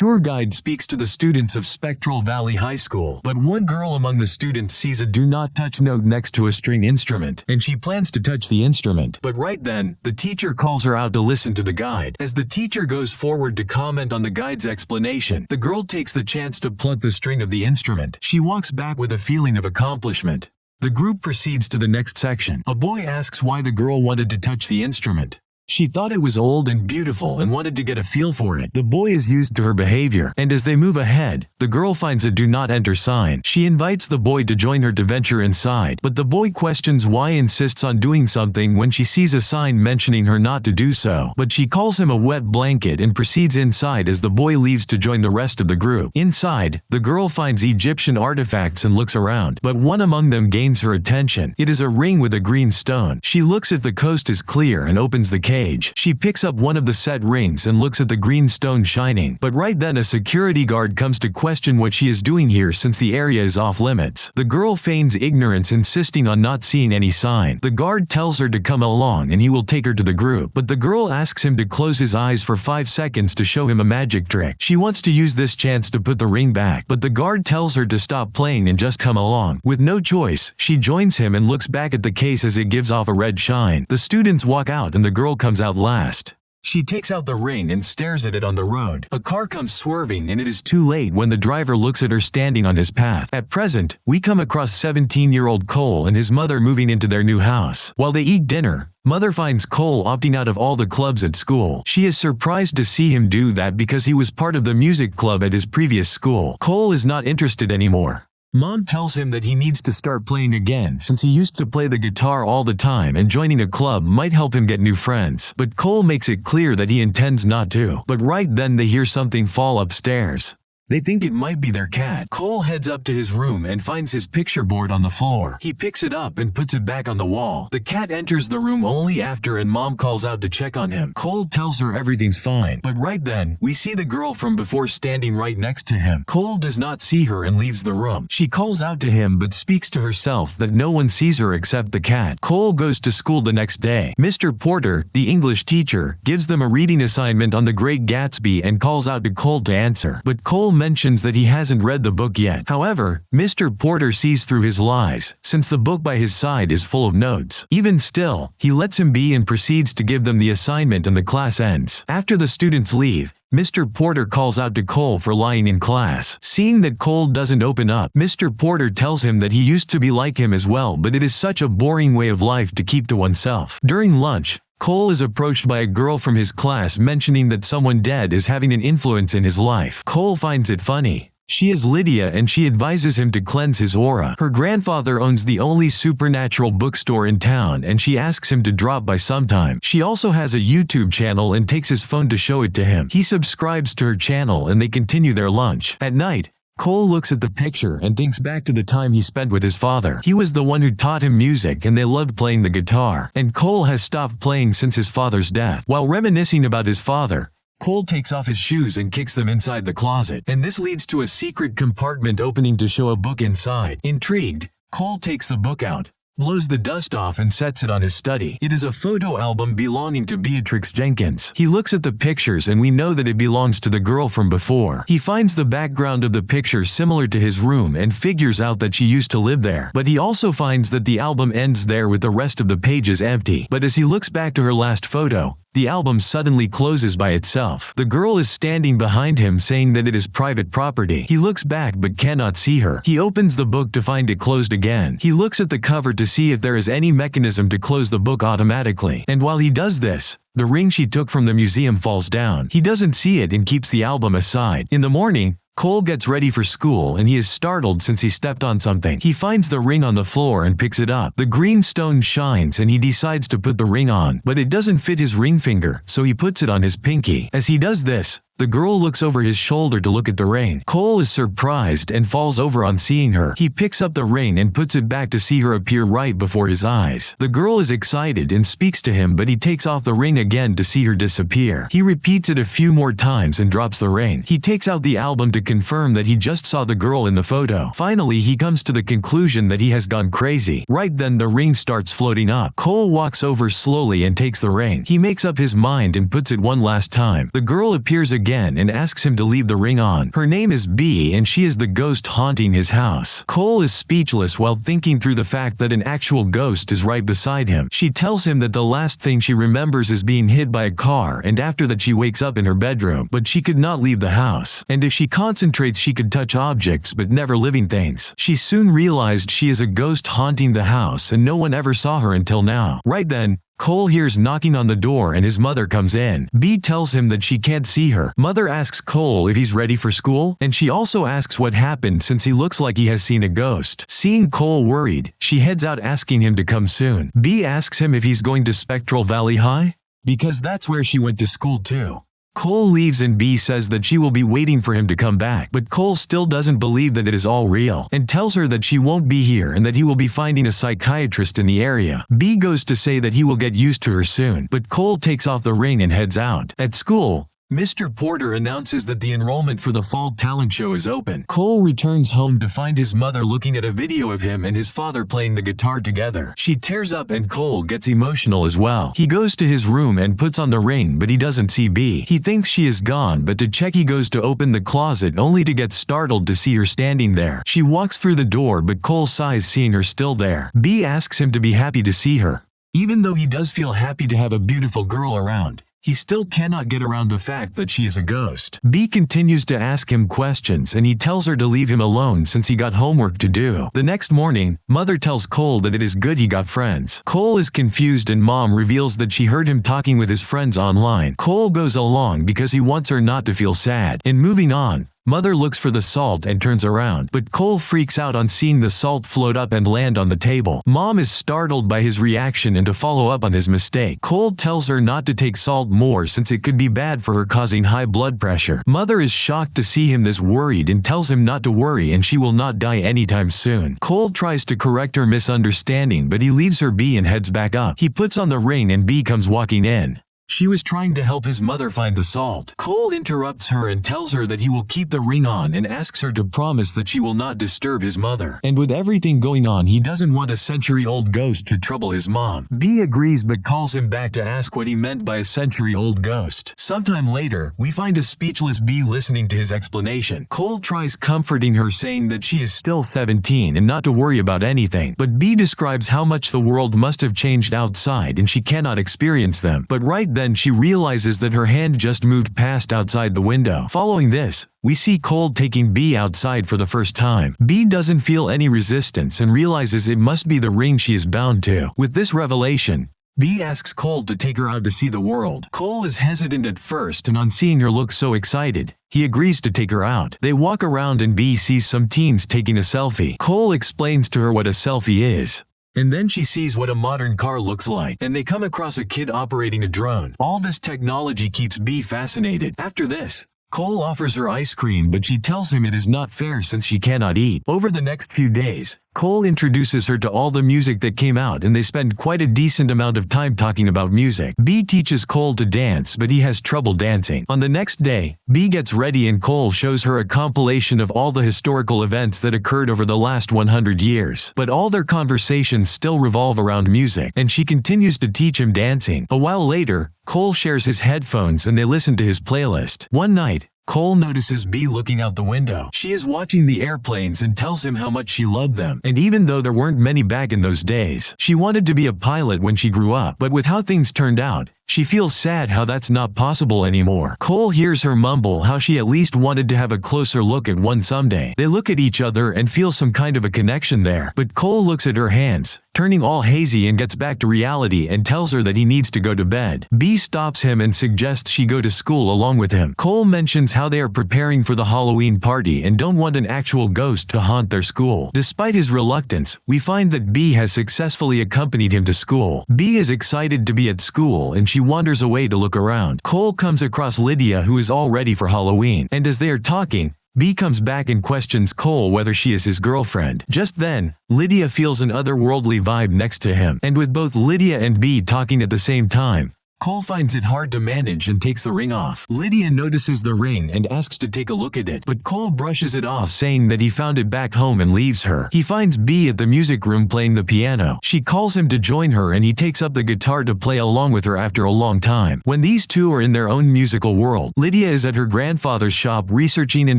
tour guide speaks to the students of Spectral Valley High School, but one girl among the students sees a do not touch note next to a string instrument, and she plans to touch the instrument. But right then, the teacher calls her out to listen to the guide. As the teacher goes forward to comment on the guide's explanation, the girl takes the chance to pluck the string of the instrument. She walks back with a feeling of accomplishment. The group proceeds to the next section. A boy asks why the girl wanted to touch the instrument. She thought it was old and beautiful and wanted to get a feel for it. The boy is used to her behavior, and as they move ahead, the girl finds a do not enter sign. She invites the boy to join her to venture inside, but the boy questions why insists on doing something when she sees a sign mentioning her not to do so. But she calls him a wet blanket and proceeds inside as the boy leaves to join the rest of the group. Inside, the girl finds Egyptian artifacts and looks around, but one among them gains her attention. It is a ring with a green stone. She looks if the coast is clear and opens the cage. She picks up one of the set rings and looks at the green stone shining, but right then a security guard comes to question what she is doing here since the area is off limits. The girl feigns ignorance, insisting on not seeing any sign. The guard tells her to come along and he will take her to the group, but the girl asks him to close his eyes for 5 seconds to show him a magic trick. She wants to use this chance to put the ring back, but the guard tells her to stop playing and just come along. With no choice, she joins him and looks back at the case as it gives off a red shine. The students walk out and the girl comes out last. She takes out the ring and stares at it on the road. A car comes swerving and it is too late when the driver looks at her standing on his path. At present, we come across 17-year-old Cole and his mother moving into their new house. While they eat dinner, Mother finds Cole opting out of all the clubs at school. She is surprised to see him do that because he was part of the music club at his previous school. Cole is not interested anymore. Mom tells him that he needs to start playing again since he used to play the guitar all the time and joining a club might help him get new friends. But Cole makes it clear that he intends not to. But right then they hear something fall upstairs. They think it might be their cat. Cole heads up to his room and finds his picture board on the floor. He picks it up and puts it back on the wall. The cat enters the room only after and Mom calls out to check on him. Cole tells her everything's fine. But right then, we see the girl from before standing right next to him. Cole does not see her and leaves the room. She calls out to him but speaks to herself that no one sees her except the cat. Cole goes to school the next day. Mr. Porter, the English teacher, gives them a reading assignment on The Great Gatsby and calls out to Cole to answer. But Cole mentions that he hasn't read the book yet. However, Mr. Porter sees through his lies, since the book by his side is full of notes. Even still, he lets him be and proceeds to give them the assignment and the class ends. After the students leave, Mr. Porter calls out to Cole for lying in class. Seeing that Cole doesn't open up, Mr. Porter tells him that he used to be like him as well, but it is such a boring way of life to keep to oneself. During lunch, Cole is approached by a girl from his class mentioning that someone dead is having an influence in his life. Cole finds it funny. She is Lydia and she advises him to cleanse his aura. Her grandfather owns the only supernatural bookstore in town and she asks him to drop by sometime. She also has a YouTube channel and takes his phone to show it to him. He subscribes to her channel and they continue their lunch. At night, Cole looks at the picture and thinks back to the time he spent with his father. He was the one who taught him music and they loved playing the guitar. And Cole has stopped playing since his father's death. While reminiscing about his father, Cole takes off his shoes and kicks them inside the closet. And this leads to a secret compartment opening to show a book inside. Intrigued, Cole takes the book out, blows the dust off and sets it on his study. It is a photo album belonging to Beatrix Jenkins. He looks at the pictures and we know that it belongs to the girl from before. He finds the background of the picture similar to his room and figures out that she used to live there. But he also finds that the album ends there with the rest of the pages empty. But as he looks back to her last photo, the album suddenly closes by itself. The girl is standing behind him saying that it is private property. He looks back but cannot see her. He opens the book to find it closed again. He looks at the cover to see if there is any mechanism to close the book automatically. And while he does this, the ring she took from the museum falls down. He doesn't see it and keeps the album aside. In the morning, Cole gets ready for school and he is startled since he stepped on something. He finds the ring on the floor and picks it up. The green stone shines and he decides to put the ring on, but it doesn't fit his ring finger, so he puts it on his pinky. As he does this, the girl looks over his shoulder to look at the ring. Cole is surprised and falls over on seeing her. He picks up the ring and puts it back to see her appear right before his eyes. The girl is excited and speaks to him, but he takes off the ring again to see her disappear. He repeats it a few more times and drops the ring. He takes out the album to confirm that he just saw the girl in the photo. Finally, he comes to the conclusion that he has gone crazy. Right then, the ring starts floating up. Cole walks over slowly and takes the ring. He makes up his mind and puts it one last time. The girl appears again again and asks him to leave the ring on. Her name is B and she is the ghost haunting his house. Cole is speechless while thinking through the fact that an actual ghost is right beside him. She tells him that the last thing she remembers is being hit by a car, and after that she wakes up in her bedroom, but she could not leave the house. And if she concentrates she could touch objects but never living things. She soon realized she is a ghost haunting the house and no one ever saw her until now. Right then, Cole hears knocking on the door and his mother comes in. B tells him that she can't see her. Mother asks Cole if he's ready for school, and she also asks what happened since he looks like he has seen a ghost. Seeing Cole worried, she heads out asking him to come soon. B asks him if he's going to Spectral Valley High, because that's where she went to school too. Cole leaves and B says that she will be waiting for him to come back, but Cole still doesn't believe that it is all real, and tells her that she won't be here and that he will be finding a psychiatrist in the area. B goes to say that he will get used to her soon, but Cole takes off the ring and heads out. At school, Mr. Porter announces that the enrollment for the fall talent show is open. Cole returns home to find his mother looking at a video of him and his father playing the guitar together. She tears up and Cole gets emotional as well. He goes to his room and puts on the ring, but he doesn't see B. He thinks she is gone, but to check he goes to open the closet only to get startled to see her standing there. She walks through the door, but Cole sighs seeing her still there. B asks him to be happy to see her. Even though he does feel happy to have a beautiful girl around, he still cannot get around the fact that she is a ghost. B continues to ask him questions and he tells her to leave him alone since he got homework to do. The next morning, Mother tells Cole that it is good he got friends. Cole is confused and Mom reveals that she heard him talking with his friends online. Cole goes along because he wants her not to feel sad. And moving on, Mother looks for the salt and turns around, but Cole freaks out on seeing the salt float up and land on the table. Mom is startled by his reaction and to follow up on his mistake. Cole tells her not to take salt more since it could be bad for her, causing high blood pressure. Mother is shocked to see him this worried and tells him not to worry and she will not die anytime soon. Cole tries to correct her misunderstanding, but he leaves her be and heads back up. He puts on the ring and B comes walking in. She was trying to help his mother find the salt. Cole interrupts her and tells her that he will keep the ring on and asks her to promise that she will not disturb his mother. And with everything going on, he doesn't want a century-old ghost to trouble his mom. B agrees but calls him back to ask what he meant by a century-old ghost. Sometime later, we find a speechless B listening to his explanation. Cole tries comforting her saying that she is still 17 and not to worry about anything. But B describes how much the world must have changed outside and she cannot experience them. But right then she realizes that her hand just moved past outside the window. Following this, we see Cole taking B outside for the first time. B doesn't feel any resistance and realizes it must be the ring she is bound to. With this revelation, B asks Cole to take her out to see the world. Cole is hesitant at first and on seeing her look so excited, he agrees to take her out. They walk around and B sees some teens taking a selfie. Cole explains to her what a selfie is. And then she sees what a modern car looks like, and they come across a kid operating a drone. All this technology keeps B fascinated. After this, Cole offers her ice cream, but she tells him it is not fair since she cannot eat. Over the next few days, Cole introduces her to all the music that came out and they spend quite a decent amount of time talking about music. B teaches Cole to dance, but he has trouble dancing. On the next day, B gets ready and Cole shows her a compilation of all the historical events that occurred over the last 100 years. But all their conversations still revolve around music, and she continues to teach him dancing. A while later, Cole shares his headphones and they listen to his playlist. One night, Cole notices B looking out the window. She is watching the airplanes and tells him how much she loved them. And even though there weren't many back in those days, she wanted to be a pilot when she grew up. But with how things turned out, she feels sad how that's not possible anymore. Cole hears her mumble how she at least wanted to have a closer look at one someday. They look at each other and feel some kind of a connection there. But Cole looks at her hands, turning all hazy, and gets back to reality and tells her that he needs to go to bed. B stops him and suggests she go to school along with him. Cole mentions how they are preparing for the Halloween party and don't want an actual ghost to haunt their school. Despite his reluctance, we find that B has successfully accompanied him to school. B is excited to be at school and she wanders away to look around. Cole comes across Lydia, who is all ready for Halloween, and as they are talking, B comes back and questions Cole whether she is his girlfriend. Just then, Lydia feels an otherworldly vibe next to him, and with both Lydia and B talking at the same time, Cole finds it hard to manage and takes the ring off. Lydia notices the ring and asks to take a look at it, but Cole brushes it off, saying that he found it back home, and leaves her. He finds Bee at the music room playing the piano. She calls him to join her and he takes up the guitar to play along with her after a long time. When these two are in their own musical world, Lydia is at her grandfather's shop researching and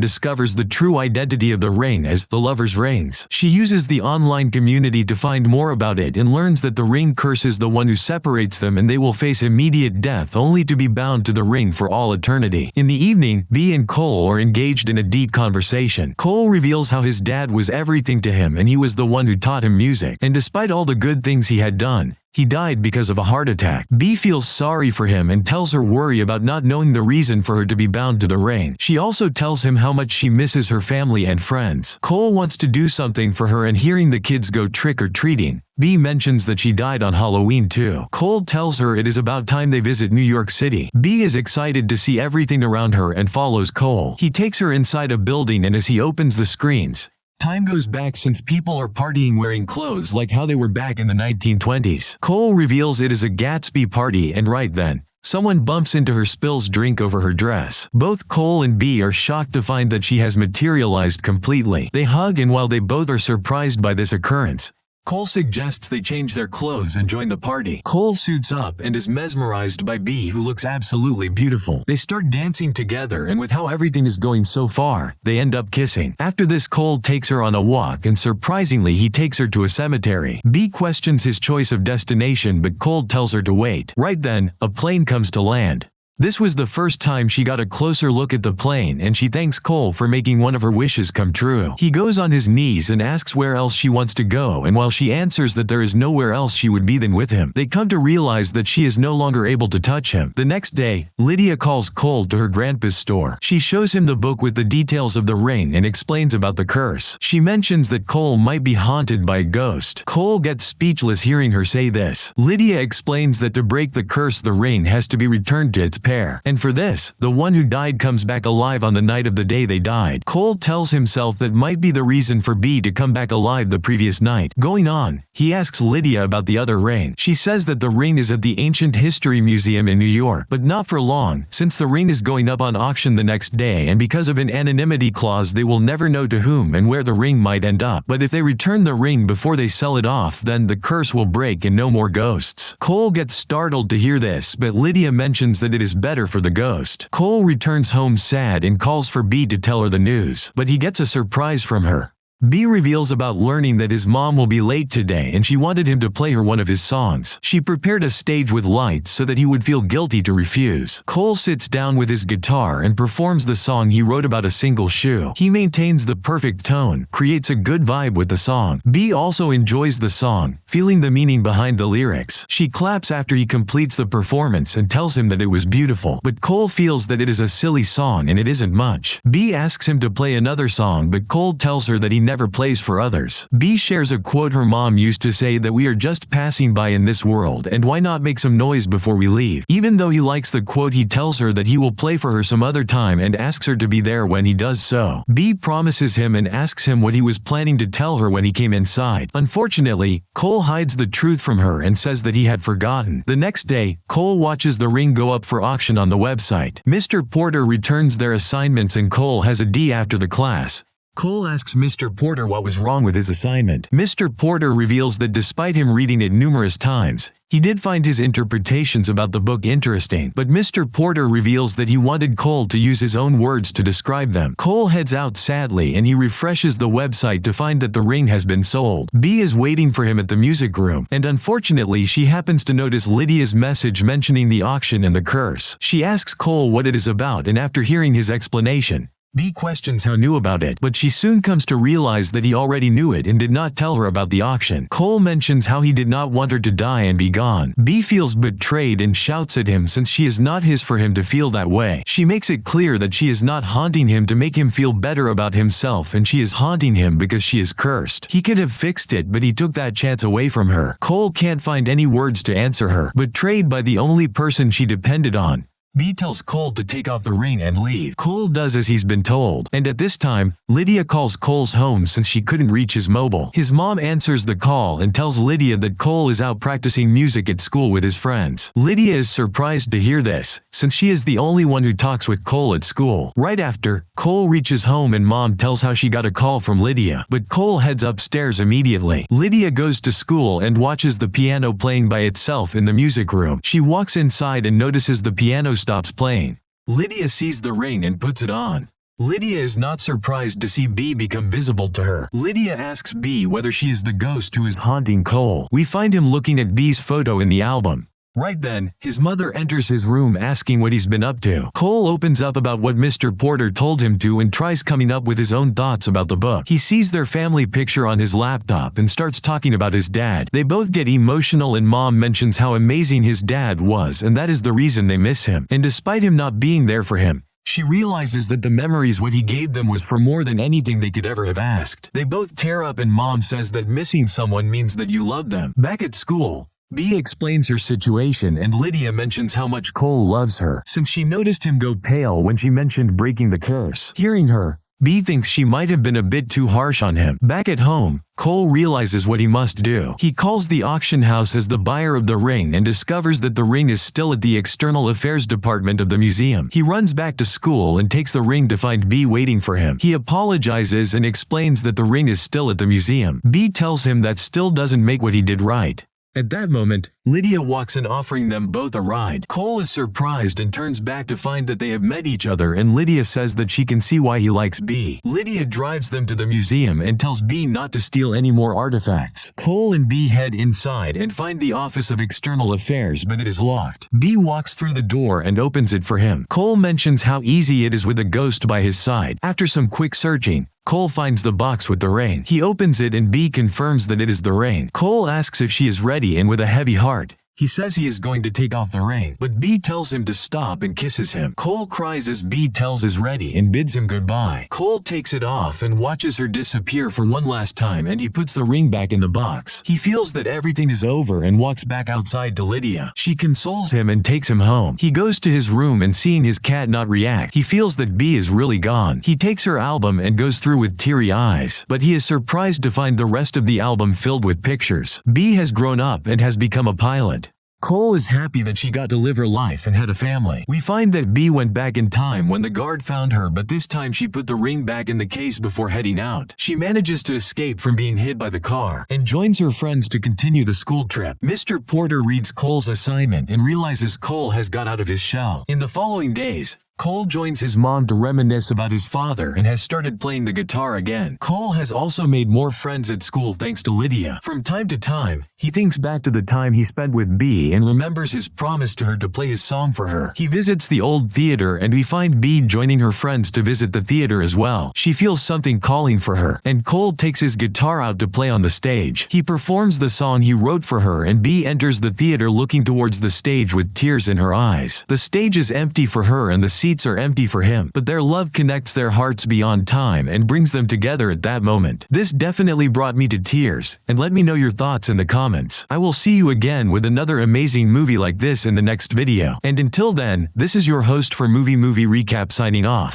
discovers the true identity of the ring as the Lover's Rings. She uses the online community to find more about it and learns that the ring curses the one who separates them and they will face immediate death, only to be bound to the ring for all eternity. In the evening, Bee and Cole are engaged in a deep conversation. Cole reveals how his dad was everything to him and he was the one who taught him music, and despite all the good things he had done, he died because of a heart attack. Bee feels sorry for him and tells her worry about not knowing the reason for her to be bound to the ring. She also tells him how much she misses her family and friends. Cole wants to do something for her, and hearing the kids go trick-or-treating, Bee mentions that she died on Halloween too. Cole tells her it is about time they visit New York City. Bee is excited to see everything around her and follows Cole. He takes her inside a building, and as he opens the screens, time goes back since people are partying wearing clothes like how they were back in the 1920s. Cole reveals it is a Gatsby party, and right then, someone bumps into her, spills drink over her dress. Both Cole and Bee are shocked to find that she has materialized completely. They hug, and while they both are surprised by this occurrence, Cole suggests they change their clothes and join the party. Cole suits up and is mesmerized by Bee, who looks absolutely beautiful. They start dancing together, and with how everything is going so far, they end up kissing. After this, Cole takes her on a walk, and surprisingly he takes her to a cemetery. Bee questions his choice of destination, but Cole tells her to wait. Right then, a plane comes to land. This was the first time she got a closer look at the plane, and she thanks Cole for making one of her wishes come true. He goes on his knees and asks where else she wants to go, and while she answers that there is nowhere else she would be than with him, they come to realize that she is no longer able to touch him. The next day, Lydia calls Cole to her grandpa's store. She shows him the book with the details of the ring and explains about the curse. She mentions that Cole might be haunted by a ghost. Cole gets speechless hearing her say this. Lydia explains that to break the curse, the ring has to be returned to its pair, and for this, the one who died comes back alive on the night of the day they died. Cole tells himself that might be the reason for Bee to come back alive the previous night. Going on, he asks Lydia about the other ring. She says that the ring is at the Ancient History Museum in New York, but not for long, since the ring is going up on auction the next day, and because of an anonymity clause they will never know to whom and where the ring might end up. But if they return the ring before they sell it off, then the curse will break and no more ghosts. Cole gets startled to hear this, but Lydia mentions that it is better for the ghost. Cole returns home sad and calls for Bee to tell her the news, but he gets a surprise from her. Bee reveals about learning that his mom will be late today and she wanted him to play her one of his songs. She prepared a stage with lights so that he would feel guilty to refuse. Cole sits down with his guitar and performs the song he wrote about a single shoe. He maintains the perfect tone, creates a good vibe with the song. Bee also enjoys the song, feeling the meaning behind the lyrics. She claps after he completes the performance and tells him that it was beautiful, but Cole feels that it is a silly song and it isn't much. Bee asks him to play another song, but Cole tells her that he never plays for others. Bee shares a quote her mom used to say, that we are just passing by in this world and why not make some noise before we leave. Even though he likes the quote, he tells her that he will play for her some other time and asks her to be there when he does so. Bee promises him and asks him what he was planning to tell her when he came inside. Unfortunately, Cole hides the truth from her and says that he had forgotten. The next day, Cole watches the ring go up for auction on the website. Mr. Porter returns their assignments and Cole has a D after the class. Cole asks Mr. Porter what was wrong with his assignment. Mr. Porter reveals that despite him reading it numerous times, he did find his interpretations about the book interesting, but Mr. Porter reveals that he wanted Cole to use his own words to describe them. Cole heads out sadly and he refreshes the website to find that the ring has been sold. Bee is waiting for him at the music room, and unfortunately she happens to notice Lydia's message mentioning the auction and the curse. She asks Cole what it is about, and after hearing his explanation, Bee questions how knew about it, but she soon comes to realize that he already knew it and did not tell her about the auction. Cole mentions how he did not want her to die and be gone. Bee feels betrayed and shouts at him since she is not his for him to feel that way. She makes it clear that she is not haunting him to make him feel better about himself, and she is haunting him because she is cursed. He could have fixed it, but he took that chance away from her. Cole can't find any words to answer her. Betrayed by the only person she depended on, B tells Cole to take off the ring and leave. Cole does as he's been told, and at this time, Lydia calls Cole's home since she couldn't reach his mobile. His mom answers the call and tells Lydia that Cole is out practicing music at school with his friends. Lydia is surprised to hear this, since she is the only one who talks with Cole at school. Right after, Cole reaches home and mom tells how she got a call from Lydia, but Cole heads upstairs immediately. Lydia goes to school and watches the piano playing by itself in the music room. She walks inside and notices the piano stops playing. Lydia sees the ring and puts it on. Lydia is not surprised to see B become visible to her. Lydia asks B whether she is the ghost who is haunting Cole. We find him looking at B's photo in the album. Right then, his mother enters his room asking what he's been up to. Cole opens up about what Mr. Porter told him to and tries coming up with his own thoughts about the book. He sees their family picture on his laptop and starts talking about his dad. They both get emotional and mom mentions how amazing his dad was and that is the reason they miss him. And despite him not being there for him, she realizes that the memories what he gave them was for more than anything they could ever have asked. They both tear up and mom says that missing someone means that you love them. Back at school, B explains her situation and Lydia mentions how much Cole loves her, since she noticed him go pale when she mentioned breaking the curse. Hearing her, B thinks she might have been a bit too harsh on him. Back at home, Cole realizes what he must do. He calls the auction house as the buyer of the ring and discovers that the ring is still at the External Affairs Department of the museum. He runs back to school and takes the ring to find B waiting for him. He apologizes and explains that the ring is still at the museum. B tells him that still doesn't make what he did right. At that moment, Lydia walks in offering them both a ride. Cole is surprised and turns back to find that they have met each other and Lydia says that she can see why he likes B. Lydia drives them to the museum and tells B not to steal any more artifacts. Cole and B head inside and find the Office of External Affairs but it is locked. B walks through the door and opens it for him. Cole mentions how easy it is with a ghost by his side. After some quick searching, Cole finds the box with the ring. He opens it and B confirms that it is the ring. Cole asks if she is ready and with a heavy heart, he says he is going to take off the ring, but B tells him to stop and kisses him. Cole cries as B tells is ready and bids him goodbye. Cole takes it off and watches her disappear for one last time and he puts the ring back in the box. He feels that everything is over and walks back outside to Lydia. She consoles him and takes him home. He goes to his room and seeing his cat not react, he feels that B is really gone. He takes her album and goes through with teary eyes, but he is surprised to find the rest of the album filled with pictures. B has grown up and has become a pilot. Cole is happy that she got to live her life and had a family. We find that B went back in time when the guard found her, but this time she put the ring back in the case before heading out. She manages to escape from being hit by the car and joins her friends to continue the school trip. Mr. Porter reads Cole's assignment and realizes Cole has got out of his shell. In the following days, Cole joins his mom to reminisce about his father and has started playing the guitar again. Cole has also made more friends at school thanks to Lydia. From time to time, he thinks back to the time he spent with B and remembers his promise to her to play his song for her. He visits the old theater and we find B joining her friends to visit the theater as well. She feels something calling for her, and Cole takes his guitar out to play on the stage. He performs the song he wrote for her and B enters the theater looking towards the stage with tears in her eyes. The stage is empty for her and the seats are empty for him, but their love connects their hearts beyond time and brings them together at that moment. This definitely brought me to tears, and let me know your thoughts in the comments. I will see you again with another amazing movie like this in the next video. And until then, this is your host for Movie Recap signing off.